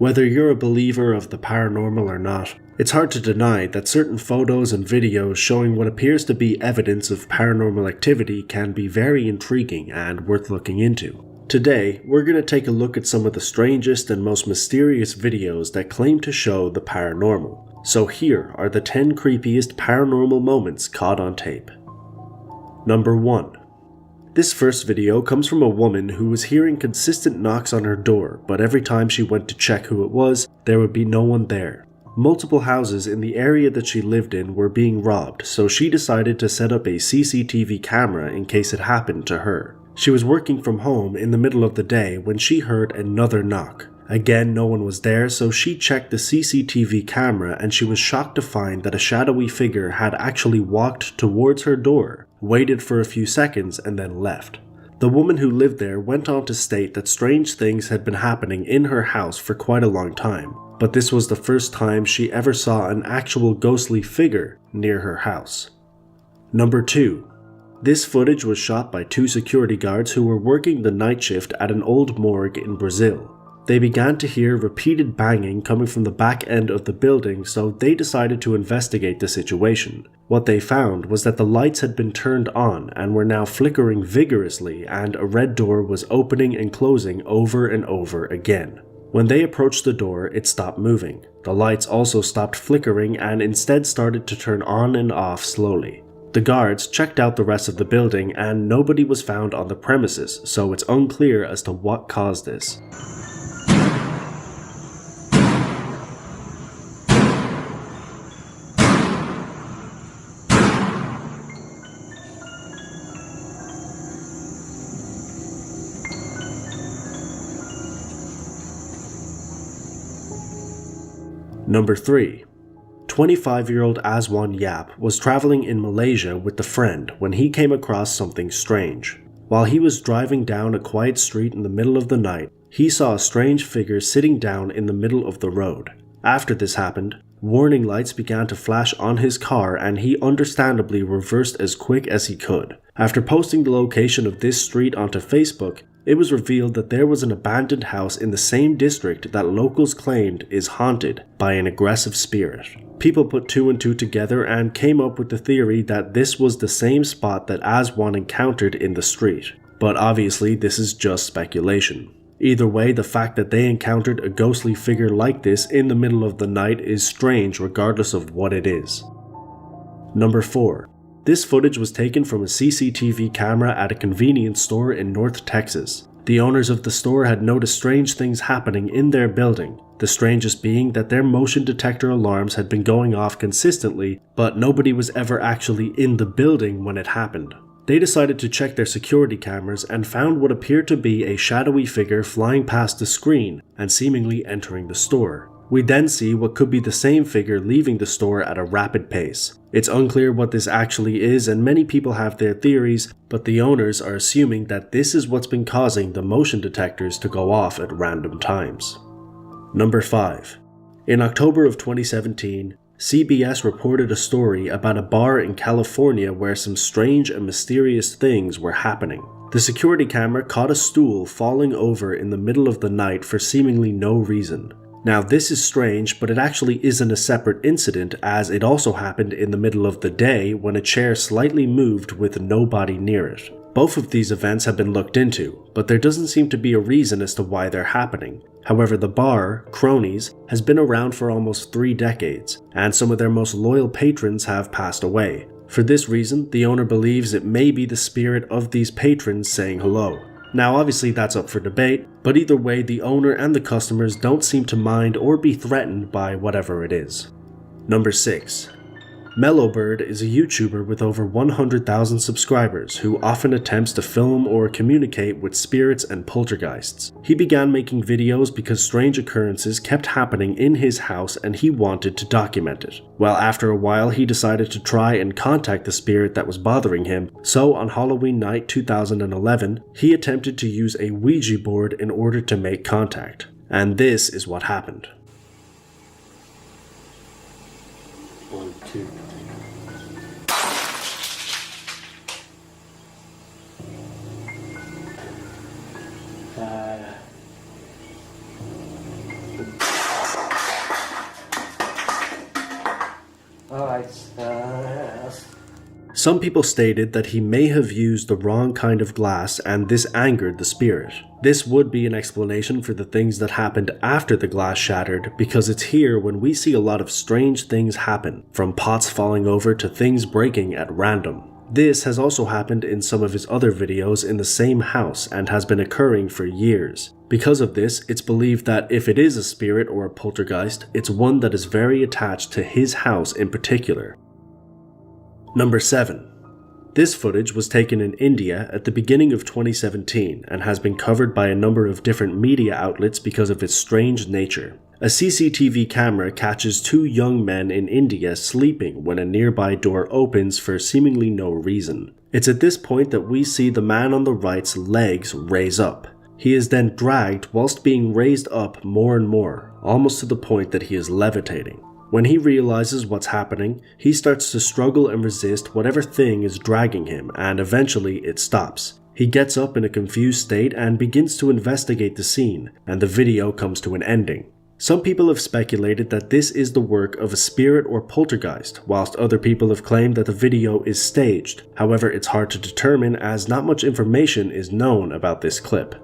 Whether you're a believer of the paranormal or not, it's hard to deny that certain photos and videos showing what appears to be evidence of paranormal activity can be very intriguing and worth looking into. Today, we're going to take a look at some of the strangest and most mysterious videos that claim to show the paranormal. So here are the 10 creepiest paranormal moments caught on tape. Number 1. This first video comes from a woman who was hearing consistent knocks on her door, but every time she went to check who it was, there would be no one there. Multiple houses in the area that she lived in were being robbed, so she decided to set up a CCTV camera in case it happened to her. She was working from home in the middle of the day when she heard another knock. Again, no one was there, so she checked the CCTV camera and she was shocked to find that a shadowy figure had actually walked towards her door, waited for a few seconds, and then left. The woman who lived there went on to state that strange things had been happening in her house for quite a long time, but this was the first time she ever saw an actual ghostly figure near her house. Number 2. This footage was shot by 2 security guards who were working the night shift at an old morgue in Brazil. They began to hear repeated banging coming from the back end of the building, so they decided to investigate the situation. What they found was that the lights had been turned on and were now flickering vigorously, and a red door was opening and closing over and over again. When they approached the door, it stopped moving. The lights also stopped flickering and instead started to turn on and off slowly. The guards checked out the rest of the building and nobody was found on the premises, so it's unclear as to what caused this. Number 3. 25-year-old Azwan Yap was traveling in Malaysia with a friend when he came across something strange. While he was driving down a quiet street in the middle of the night, he saw a strange figure sitting down in the middle of the road. After this happened, warning lights began to flash on his car and he understandably reversed as quick as he could. After posting the location of this street onto Facebook, it was revealed that there was an abandoned house in the same district that locals claimed is haunted by an aggressive spirit. People put 2 and 2 together and came up with the theory that this was the same spot that Azwan encountered in the street. But obviously this is just speculation. Either way, the fact that they encountered a ghostly figure like this in the middle of the night is strange regardless of what it is. Number 4. This footage was taken from a CCTV camera at a convenience store in North Texas. The owners of the store had noticed strange things happening in their building, the strangest being that their motion detector alarms had been going off consistently, but nobody was ever actually in the building when it happened. They decided to check their security cameras and found what appeared to be a shadowy figure flying past the screen and seemingly entering the store. We then see what could be the same figure leaving the store at a rapid pace. It's unclear what this actually is and many people have their theories, but the owners are assuming that this is what's been causing the motion detectors to go off at random times. Number 5. In October of 2017, CBS reported a story about a bar in California where some strange and mysterious things were happening. The security camera caught a stool falling over in the middle of the night for seemingly no reason. Now this is strange, but it actually isn't a separate incident as it also happened in the middle of the day when a chair slightly moved with nobody near it. Both of these events have been looked into, but there doesn't seem to be a reason as to why they're happening. However, the bar, Cronies, has been around for almost 3 decades, and some of their most loyal patrons have passed away. For this reason, the owner believes it may be the spirit of these patrons saying hello. Now obviously that's up for debate, but either way the owner and the customers don't seem to mind or be threatened by whatever it is. Number 6. Mellowbird is a YouTuber with over 100,000 subscribers who often attempts to film or communicate with spirits and poltergeists. He began making videos because strange occurrences kept happening in his house and he wanted to document it. Well, after a while he decided to try and contact the spirit that was bothering him, so on Halloween night 2011, he attempted to use a Ouija board in order to make contact. And this is what happened. 1, 2. Some people stated that he may have used the wrong kind of glass and this angered the spirit. This would be an explanation for the things that happened after the glass shattered, because it's here when we see a lot of strange things happen, from pots falling over to things breaking at random. This has also happened in some of his other videos in the same house and has been occurring for years. Because of this, it's believed that if it is a spirit or a poltergeist, it's one that is very attached to his house in particular. Number 7. This footage was taken in India at the beginning of 2017 and has been covered by a number of different media outlets because of its strange nature. A CCTV camera catches 2 young men in India sleeping when a nearby door opens for seemingly no reason. It's at this point that we see the man on the right's legs raise up. He is then dragged whilst being raised up more and more, almost to the point that he is levitating. When he realizes what's happening, he starts to struggle and resist whatever thing is dragging him, and eventually it stops. He gets up in a confused state and begins to investigate the scene, and the video comes to an ending. Some people have speculated that this is the work of a spirit or poltergeist, whilst other people have claimed that the video is staged. However, it's hard to determine as not much information is known about this clip.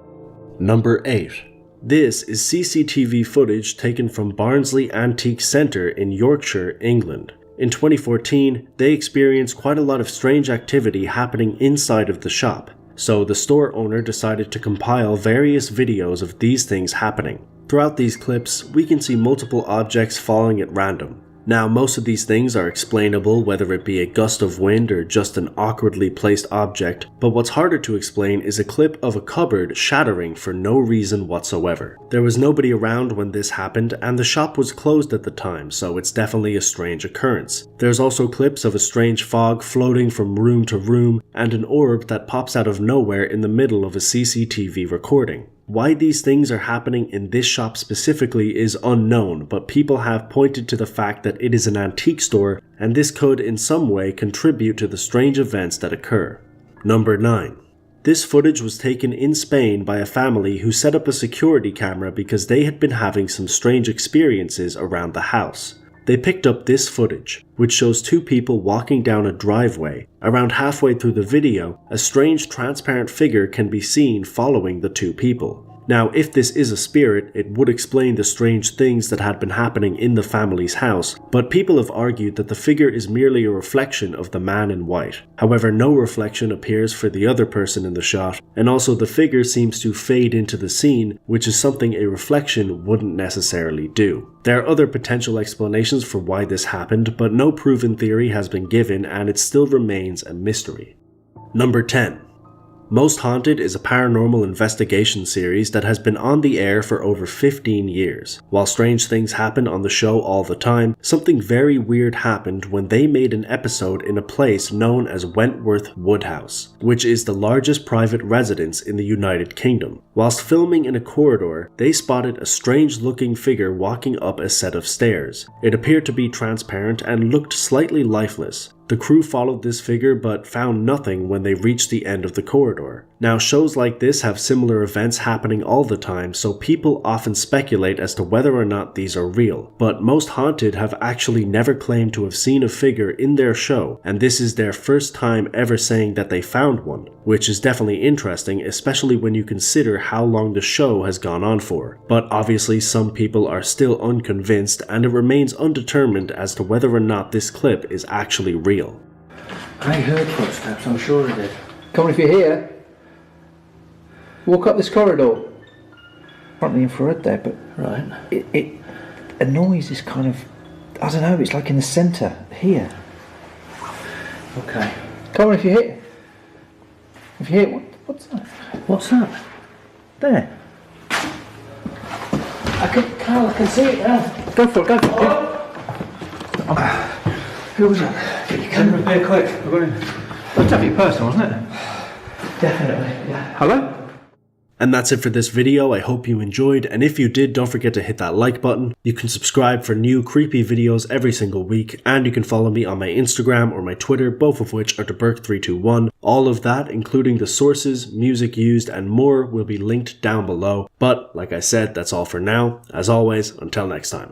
Number 8. This is CCTV footage taken from Barnsley Antique Centre in Yorkshire, England. In 2014, they experienced quite a lot of strange activity happening inside of the shop, so the store owner decided to compile various videos of these things happening. Throughout these clips, we can see multiple objects falling at random. Now, most of these things are explainable, whether it be a gust of wind or just an awkwardly placed object, but what's harder to explain is a clip of a cupboard shattering for no reason whatsoever. There was nobody around when this happened, and the shop was closed at the time, so it's definitely a strange occurrence. There's also clips of a strange fog floating from room to room, and an orb that pops out of nowhere in the middle of a CCTV recording. Why these things are happening in this shop specifically is unknown, but people have pointed to the fact that it is an antique store, and this could in some way contribute to the strange events that occur. Number 9. This footage was taken in Spain by a family who set up a security camera because they had been having some strange experiences around the house. They picked up this footage, which shows 2 people walking down a driveway. Around halfway through the video, a strange transparent figure can be seen following the 2 people. Now, if this is a spirit, it would explain the strange things that had been happening in the family's house, but people have argued that the figure is merely a reflection of the man in white. However, no reflection appears for the other person in the shot, and also the figure seems to fade into the scene, which is something a reflection wouldn't necessarily do. There are other potential explanations for why this happened, but no proven theory has been given, and it still remains a mystery. Number 10. Most Haunted is a paranormal investigation series that has been on the air for over 15 years. While strange things happen on the show all the time, something very weird happened when they made an episode in a place known as Wentworth Woodhouse, which is the largest private residence in the United Kingdom. Whilst filming in a corridor, they spotted a strange-looking figure walking up a set of stairs. It appeared to be transparent and looked slightly lifeless. The crew followed this figure but found nothing when they reached the end of the corridor. Now, shows like this have similar events happening all the time, so people often speculate as to whether or not these are real. But Most Haunted have actually never claimed to have seen a figure in their show, and this is their first time ever saying that they found one, which is definitely interesting, especially when you consider how long the show has gone on for. But obviously some people are still unconvinced, and it remains undetermined as to whether or not this clip is actually real. I heard footsteps, I'm sure I did. Come on, if you're here, walk up this corridor. Front of the infrared there, but right. A noise is kind of, I don't know, it's like in the centre, here. Okay. Come on, if you're here. If you're here, what's that? What's that? There. Carl, I can see it now. Go for it, go for it. Who was that? Get your camera there quick. I've got him. That's definitely personal, wasn't it? Definitely, yeah. Hello? And that's it for this video. I hope you enjoyed, and if you did, don't forget to hit that like button. You can subscribe for new creepy videos every single week, and you can follow me on my Instagram or my Twitter, both of which are DeBurk321. All of that, including the sources, music used, and more, will be linked down below. But, like I said, that's all for now. As always, until next time.